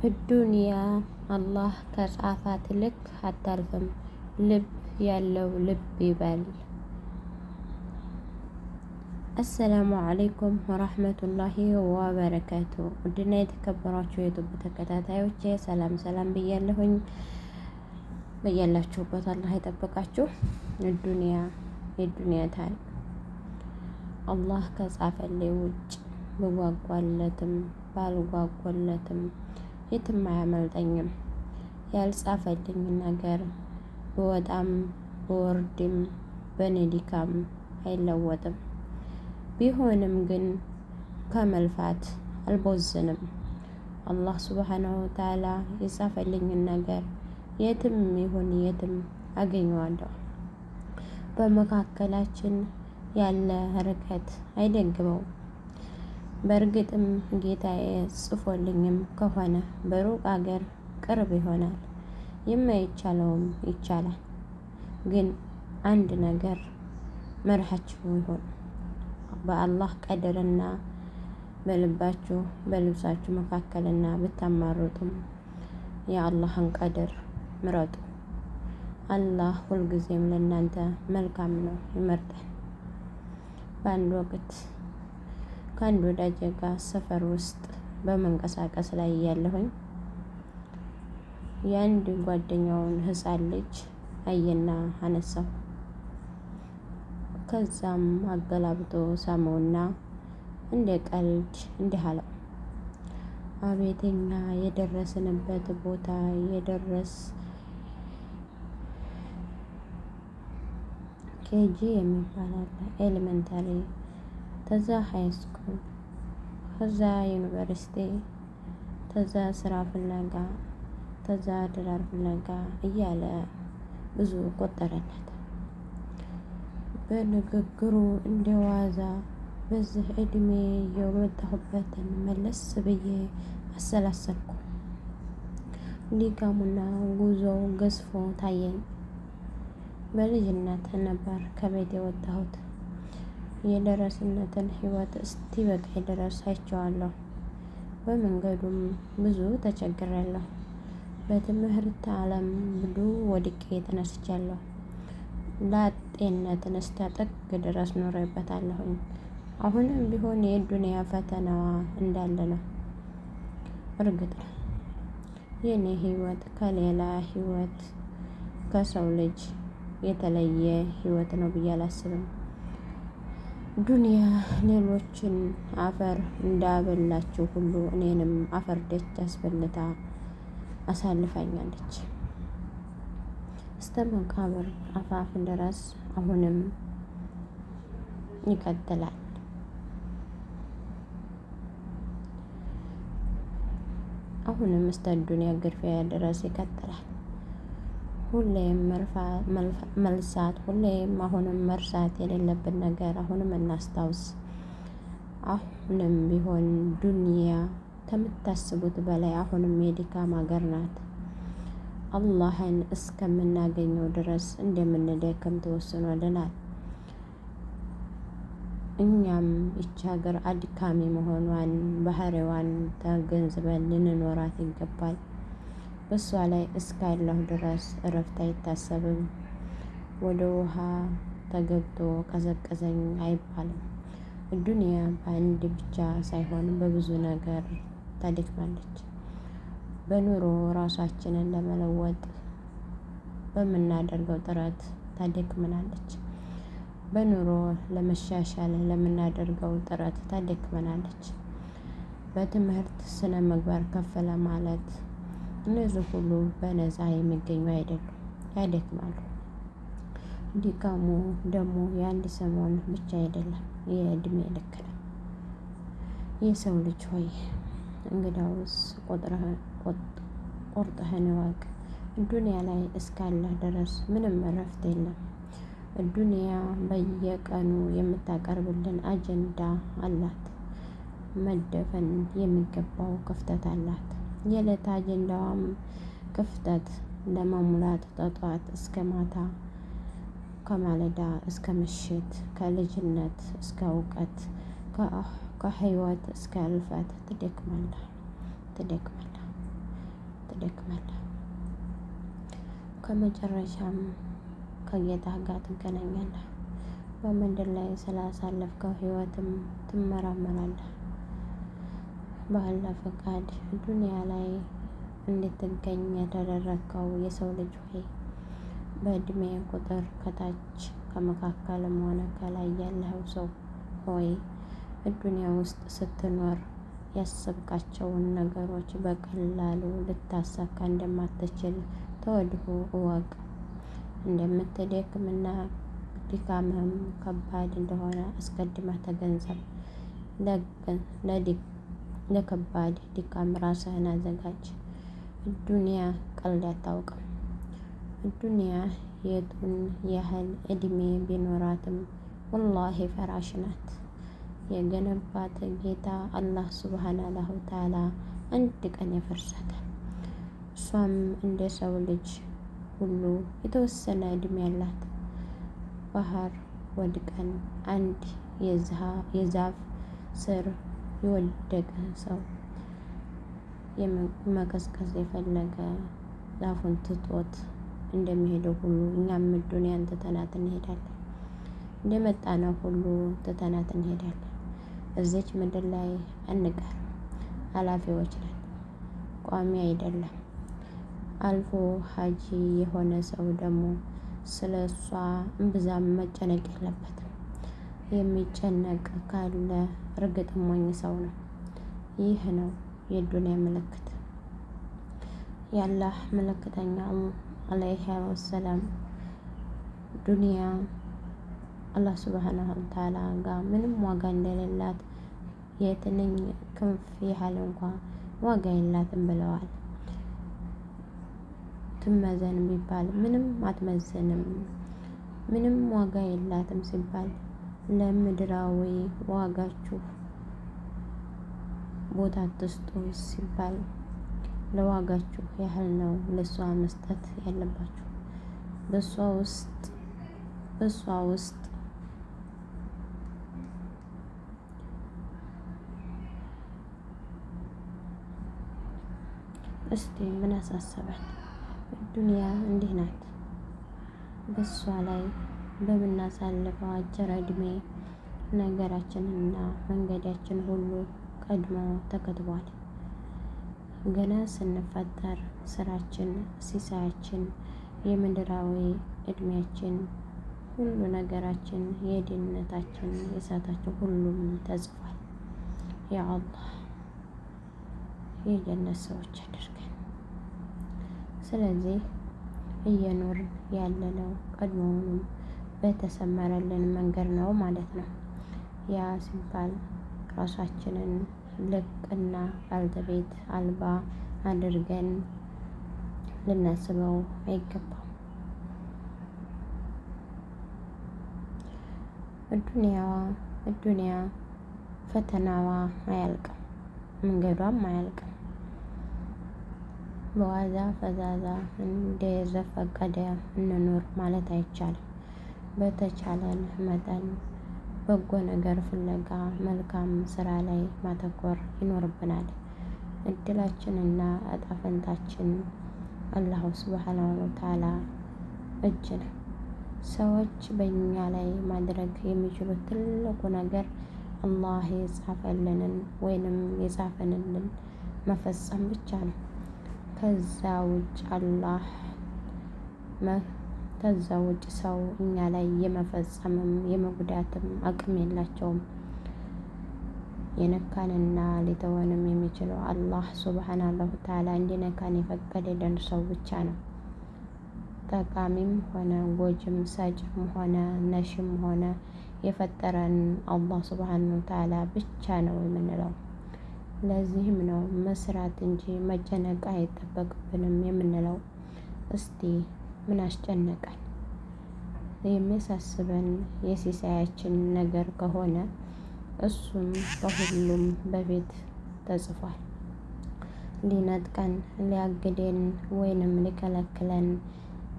እዱንያ አላህ ከጻፋት ልክ አታልፍም። ልብ ያለው ልብ ይበል። አሰላሙ አለይኩም ወራህመቱላሂ ወበረካቱ። ውድና የተከበራችሁ የዩቱብ ተከታታዮች ሰላም ሰላም ብያለሁኝ። በያላችሁበት አላህ ይጠብቃችሁ። የዱንያ ታሪክ አላህ ከጻፈልኝ ውጭ ብጓጓለትም ባልጓጓለትም የትም አያመልጠኝም። ያልጻፈልኝ ነገር ብወጣም ብወርድም በኔ ድካም አይለወጥም። ቢሆንም ግን ከመልፋት አልቦዝንም። አላህ ሱብሓነሁ ወተዓላ የጻፈልኝን ነገር የትም ይሁን የትም አገኘዋለሁ። በመካከላችን ያለ ርቀት አይደግመውም። በእርግጥም ጌታዬ ጽፎልኝም ከሆነ በሩቅ አገር ቅርብ ይሆናል፣ የማይቻለውም ይቻላል። ግን አንድ ነገር መርሃችሁ ይሁን፣ በአላህ ቀድርና በልባችሁ በልብሳችሁ መካከልና ብታማርጡም የአላህን ቀድር ምረጡ። አላህ ሁልጊዜም ለእናንተ መልካም ነው ይመርጣል። በአንድ ወቅት ከአንድ ወዳጄ ጋር ሰፈር ውስጥ በመንቀሳቀስ ላይ እያለሁኝ የአንድ ጓደኛውን ሕፃን ልጅ አየና አነሳው። ከዛም አገላብጦ ሳመውና እንደ ቀልድ እንዲህ አለው፣ አቤተኛ የደረስንበት ቦታ ኬጂ የሚባል አለ፣ ኤሌመንታሪ፣ ተዛ ሃይስኩል፣ ከዛ ዩኒቨርሲቲ፣ ተዛ ስራ ፍለጋ፣ ተዛ ትዳር ፍለጋ እያለ ብዙ ቆጠረለት። በንግግሩ እንደዋዛ በዚህ እድሜ የመጣሁበትን መለስ ብዬ አሰላሰልኩ። ድካሙና ጉዞው ገዝፎ ታየኝ። በልጅነት ነበር ከቤት የወጣሁት። የደረስነትን ህይወት እስቲ በቃይ ድረስ አይቼዋለሁ። በመንገዱም ብዙ ተቸግሬያለሁ። በትምህርት ዓለም ብዙ ወድቄ ተነስቻለሁ። ላጤነትን እስከ ጥግ ድረስ ኖሬበታለሁኝ። አሁንም ቢሆን የዱንያ ፈተናዋ እንዳለ ነው። እርግጥ ነው የኔ ህይወት ከሌላ ህይወት ከሰው ልጅ የተለየ ህይወት ነው ብዬ አላስብም። ዱንያ ሌሎችን አፈር እንዳበላችሁ ሁሉ እኔንም አፈር ደጅ አስበልታ አሳልፋኛለች። እስከ መቃብር አፋፍ ድረስ አሁንም ይቀጥላል። አሁንም እስከ ዱንያ ግርፊያ ድረስ ይቀጥላል። ሁሌም መልሳት፣ ሁሌም አሁንም መርሳት የሌለብን ነገር አሁንም እናስታውስ። አሁንም ቢሆን ዱንያ ከምታስቡት በላይ አሁንም የድካም ሀገር ናት። አላህን እስከምናገኘው ድረስ እንደምንደክም ተወስኖልናል። እኛም ይቺ ሀገር አድካሚ መሆኗን ባህሪዋን ተገንዝበን ልንኖራት ይገባል። በሷ ላይ እስካለሁ ድረስ እረፍት አይታሰብም። ወደ ውሃ ተገብቶ ቀዘቀዘኝ አይባልም። ዱንያ በአንድ ብቻ ሳይሆን በብዙ ነገር ታደክማለች። በኑሮ ራሳችንን ለመለወጥ በምናደርገው ጥረት ታደክመናለች። በኑሮ ለመሻሻል ለምናደርገው ጥረት ታደክመናለች። በትምህርት ስነ ምግባር ከፍ ለማለት እነዚህ ሁሉ በነፃ የሚገኙ አይደሉም፣ ያደክማሉ። ድካሙ ደግሞ የአንድ ሰሞን ብቻ አይደለም፣ የእድሜ ልክ ነው። የሰው ልጅ ሆይ እንግዳውስ ቁርጥህን እወቅ። ዱንያ ላይ እስካለህ ድረስ ምንም እረፍት የለም። ዱንያ በየቀኑ የምታቀርብልን አጀንዳ አላት። መደፈን የሚገባው ክፍተት አላት። የዕለት አጀንዳዋም ክፍተት ለመሙላት ከጠዋት እስከ ማታ፣ ከማለዳ እስከ ምሽት፣ ከልጅነት እስከ እውቀት፣ ከህይወት እስከ እልፈት ትደክማለህ። ትደክማለህ። ከመጨረሻም ከጌታህ ጋር ትገናኛለህ። በምድር ላይ ስላሳለፍከው ህይወትም ትመራመራለህ። በአላህ ፈቃድ ዱንያ ላይ እንድትገኝ የተደረግከው የሰው ልጅ ሆይ በእድሜ ቁጥር ከታች ከመካከልም ሆነ ከላይ ያለኸው ሰው ሆይ ዱንያ ውስጥ ስትኖር ያሰብካቸውን ነገሮች በቀላሉ ልታሳካ እንደማትችል ተወድሆ እወቅ። እንደምትደክምና ድካምህም ከባድ እንደሆነ አስቀድመህ ተገንዘብ። ለከባድ ድካም ራስህን አዘጋጅ። ዱንያ ቀልድ አታውቅም። ዱንያ የቱን ያህል እድሜ ቢኖራትም ወላሂ ፈራሽ ናት። የገነባት ጌታ አላህ ሱብሓነሁ ወተዓላ አንድ ቀን ያፈርሳታል። እሷም እንደ ሰው ልጅ ሁሉ የተወሰነ እድሜ ያላት። ባህር ወድቀን አንድ የዛፍ ስር የወደቀ ሰው መቀዝቀዝ የፈለገ ዛፉን ትቶት እንደሚሄደው ሁሉ እኛም ዱንያን ትተናት እንሄዳለን። እንደመጣነው ሁሉ ትተናት እንሄዳለን። እዚች ምድር ላይ አንቀርም፣ ኃላፊዎች ነን፣ ቋሚ አይደለም። አልፎ ሀጂ የሆነ ሰው ደግሞ ስለ እሷ እምብዛም መጨነቅ የለበትም። የሚጨነቅ ካለ እርግጥ ሞኝ ሰው ነው። ይህ ነው የዱንያ ምልክት። የአላህ መልእክተኛ ዓለይሂ ወሰላም ዱንያ አላህ ሱብሓነሁ ወተዓላ ጋር ምንም ዋጋ እንደሌላት የትንኝ ክንፍ ያህል እንኳ ዋጋ የላትም ብለዋል። ትመዘን ቢባል ምንም አትመዝንም። ምንም ዋጋ የላትም ሲባል ለምድራዊ ዋጋችሁ ቦታ አትስጡ ሲባል ለዋጋችሁ ያህል ነው ለሷ መስጠት ያለባችሁ። በሷ ውስጥ እስቲ ምን አሳሰበን? ዱንያ እንዲህ ናት። በሷ ላይ በምናሳልፈው አጭር እድሜ ነገራችንና መንገዳችን ሁሉ ቀድሞ ተከትቧል። ገና ስንፈጠር ስራችን፣ ሲሳያችን፣ የምድራዊ እድሜያችን፣ ሁሉ ነገራችን፣ የድህነታችን፣ የእሳታችን ሁሉም ተጽፏል። ያ አላህ የጀነት ሰዎች አድርገን። ስለዚህ እየኖርን ያለነው ቀድሞውንም በተሰመረልን መንገድ ነው ማለት ነው። ያ ሲባል ራሳችንን ልቅና ባልተቤት አልባ አድርገን ልናስበው አይገባም። ዱንያ ፈተናዋ አያልቅም፣ መንገዷም አያልቅም። በዋዛ ፈዛዛ እንደዘፈቀደ እንኖር ማለት አይቻልም። በተቻለን መጠን በጎ ነገር ፍለጋ መልካም ስራ ላይ ማተኮር ይኖርብናል። እድላችንና እጣ ፈንታችን አላሁ ሱብሓነሁ ወተዓላ እጅ ነው። ሰዎች በእኛ ላይ ማድረግ የሚችሉት ትልቁ ነገር አላህ የጻፈልንን ወይንም የጻፈንልን መፈጸም ብቻ ነው። ከዛ ውጭ ሰው እኛ ላይ የመፈጸምም የመጉዳትም አቅም የላቸውም። የነካንና ሊተወንም የሚችለው አላህ ሱብሓነሁ ወተዓላ እንዲነካን የፈቀደልን ሰው ብቻ ነው። ጠቃሚም ሆነ ጎጅም፣ ሰጭም ሆነ ነሽም ሆነ የፈጠረን አላህ ሱብሓነሁ ወተዓላ ብቻ ነው የምንለው። ለዚህም ነው መስራት እንጂ መጨነቅ አይጠበቅብንም የምንለው። እስቲ ምን አስጨነቀን? የሚያሳስበን የሲሳያችን ነገር ከሆነ እሱም በሁሉም በፊት ተጽፏል። ሊነጥቀን፣ ሊያግደን ወይንም ሊከለክለን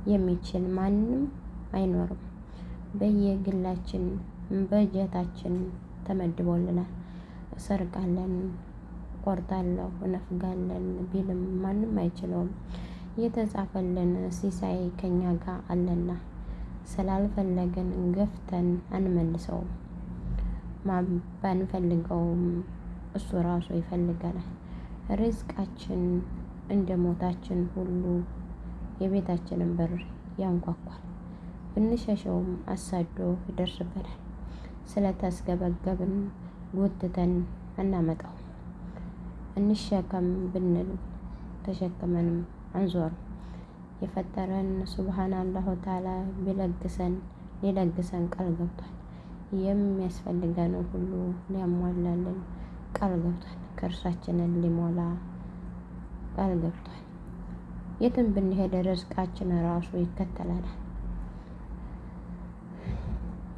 የሚችል ማንም አይኖርም። በየግላችን በጀታችን ተመድቦልናል። እሰርቃለን እቆርጣለሁ እነፍጋለን ቢልም ማንም አይችለውም። የተጻፈልን ሲሳይ ከኛ ጋር አለና ስላልፈለግን ገፍተን አንመልሰውም። ባንፈልገውም እሱ ራሱ ይፈልገናል። ርዝቃችን እንደ ሞታችን ሁሉ የቤታችንን በር ያንኳኳል። ብንሸሸውም አሳዶ ይደርስበታል። ስለተስገበገብን ጎትተን አናመጣውም። እንሸከም ብንል ተሸክመንም አንዞርም። የፈጠረን ሱብሃነላሁ ተዓላ ሊለግሰን ቃል ገብቷል። የሚያስፈልገን ሁሉ ሊያሟላልን ቃል ገብቷል። ከእርሳችንን ሊሞላ ቃል ገብቷል። የትም ብንሄድ ርዝቃችን ራሱ ይከተለናል።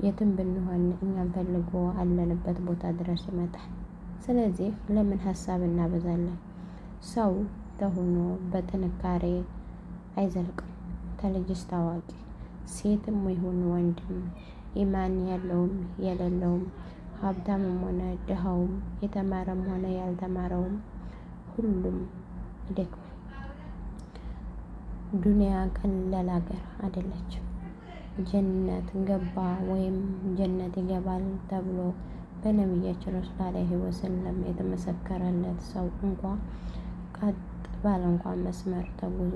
የትም ብንሆን እኛን ፈልጎ አለንበት ቦታ ድረስ ይመጣል። ስለዚህ ለምን ሀሳብ እናበዛለን? ሰው ተሆኖ በጥንካሬ አይዘልቅም። ተልጅስ ታዋቂ ሴትም ይሁን ወንድም፣ ኢማን ያለውም የሌለውም፣ ሀብታምም ሆነ ድሃውም፣ የተማረም ሆነ ያልተማረውም ሁሉም ይደክማል። ዱንያ ቀላል ሀገር አይደለችም። ጀነት ገባ ወይም ጀነት ይገባል ተብሎ በነቢያችን ረሱል ዐለይሂ ወሰለም የተመሰከረለት ሰው እንኳ ቀጥ ባለ እንኳን መስመር ተጉዞ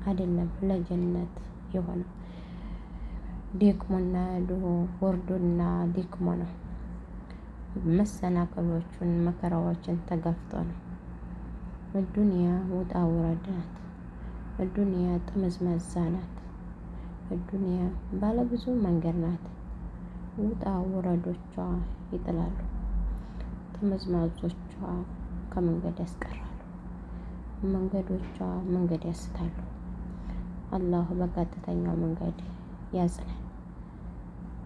አይደለም ለጀነት የሆነው። ደክሞና ድሆ ወርዶና ደክሞ ነው። መሰናክሎቹን መከራዎችን ተጋፍጦ ነው። ዱንያ ውጣ ውረድ ናት። ዱንያ ጥምዝምዝ ናት። ዱንያ ባለብዙ መንገድ ናት። ውጣ ውረዶቿ ይጥላሉ። ጥምዝምዞቿ ከመንገድ ያስቀራሉ። መንገዶቿ መንገድ ያስታሉ። አላህ በቀጥተኛው መንገድ ያጽናል።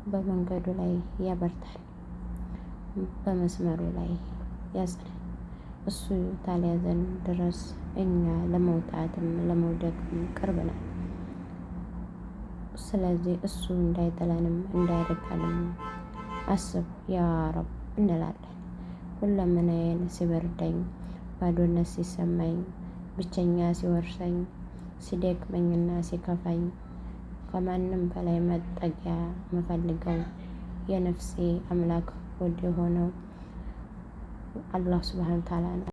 በመንገዱ ላይ ያበርታል። በመስመሩ ላይ ያጽናል። እሱ ታልያዘን ድረስ እኛ ለመውጣትም ለመውደቅም ቅርብ ነን። ስለዚህ እሱ እንዳይጥለንም እንዳይርቀንም አስብ ያ ረብ እንላለን። ሁለመናዬን ሲበርደኝ፣ ባዶነት ሲሰማኝ፣ ብቸኛ ሲወርሰኝ፣ ሲደክመኝና ሲከፋኝ ከማንም በላይ መጠጊያ የምፈልገው የነፍሴ አምላክ ወደ ሆነው አላህ ሱብሃነሁ ወተዓላ ነው።